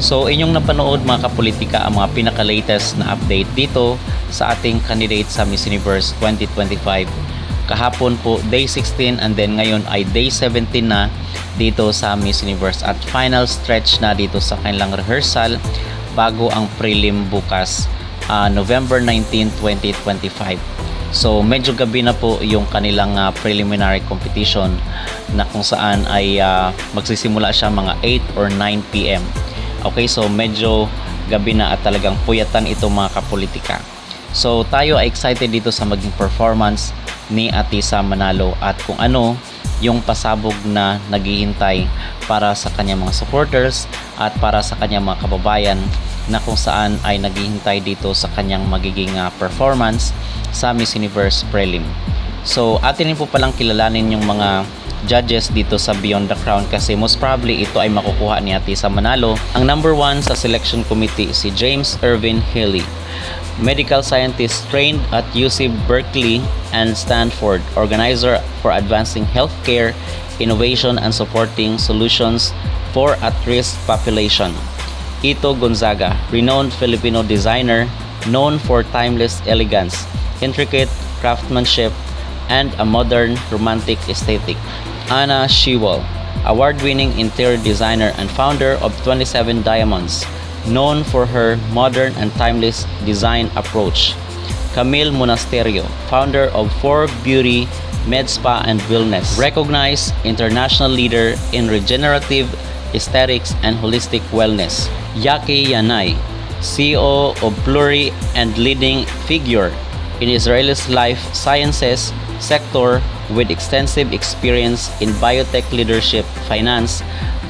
So inyong napanood mga kapolitika ang mga pinaka-latest na update dito sa ating candidate sa Miss Universe 2025. Kahapon po day 16 and then ngayon ay day 17 na dito sa Miss Universe at final stretch na dito sa kanilang rehearsal bago ang prelim bukas November 19, 2025. So medyo gabi na po yung kanilang preliminary competition na kung saan ay magsisimula siya mga 8 or 9 PM. Okay, so medyo gabi na at talagang puyatan ito mga kapolitika. So tayo ay excited dito sa maging performance ni Atisa Manalo at kung ano yung pasabog na naghihintay para sa kanyang mga supporters at para sa kanyang mga kababayan na kung saan ay naghihintay dito sa kanyang magiging performance sa Miss Universe Prelim. So atin po palang kilalanin yung mga judges dito sa Beyond the Crown kasi most probably ito ay makukuha ni Atisa Manalo. Ang number 1 sa selection committee si James Irvin Healy, medical scientist trained at UC Berkeley and Stanford, organizer for advancing healthcare innovation and supporting solutions for at-risk population. Ito Gonzaga, renowned Filipino designer known for timeless elegance, intricate craftsmanship, and a modern romantic aesthetic. Anna Shewell, award-winning interior designer and founder of 27 Diamonds, known for her modern and timeless design approach. Camille Monasterio, founder of 4 Beauty, Med Spa and Wellness, recognized international leader in regenerative aesthetics and holistic wellness. Yaki Yanai, CEO of Pluri and leading figure in Israel's life sciences sector with extensive experience in biotech leadership, finance,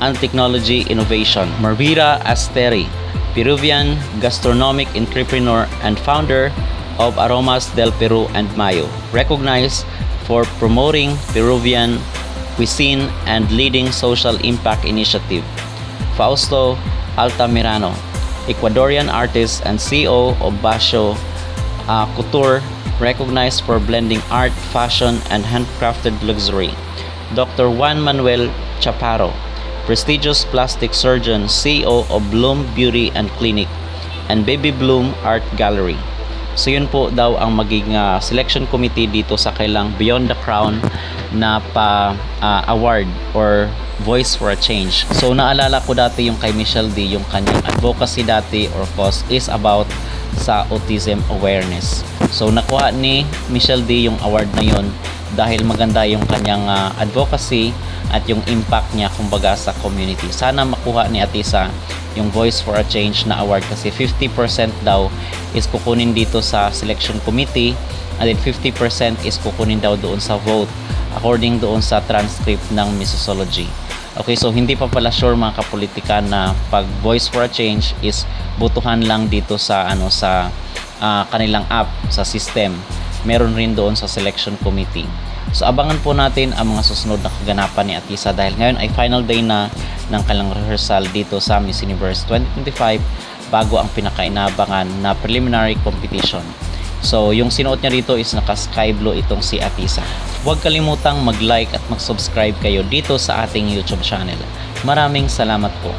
and technology innovation. Marvira Asteri, Peruvian gastronomic entrepreneur and founder of Aromas del Peru and Mayo, recognized for promoting Peruvian cuisine and leading social impact initiative. Fausto Altamirano, Ecuadorian artist and CEO of Basho Couture, recognized for blending art, fashion, and handcrafted luxury. Dr. Juan Manuel Chaparro, prestigious plastic surgeon, CEO of Bloom Beauty and Clinic and Baby Bloom Art Gallery. So yun po daw ang maging selection committee dito sa kailang Beyond the Crown na award or Voice for a Change. So naalala ko dati yung kay Michelle D, yung kanyang advocacy dati or cause is about sa autism awareness. So nakuha ni Michelle D yung award na yun dahil maganda yung kanyang advocacy at yung impact niya kumbaga sa community. Sana makuha ni Atisa yung Voice for a Change na award kasi 50% daw is kukunin dito sa selection committee and then 50% is kukunin daw doon sa vote according doon sa transcript ng Missosology. Okay, so hindi pa pala sure mga kapolitika na pag Voice for a Change is butuhan lang dito sa kanilang app sa system. Meron rin doon sa selection committee. So abangan po natin ang mga susunod na kaganapan ni Atisa dahil ngayon ay final day na ng kanilang rehearsal dito sa Miss Universe 2025 bago ang pinakainabangan na preliminary competition. So yung sinuot niya dito is naka sky blue itong si Atisa. Huwag kalimutang mag-like at mag-subscribe kayo dito sa ating YouTube channel. Maraming salamat po.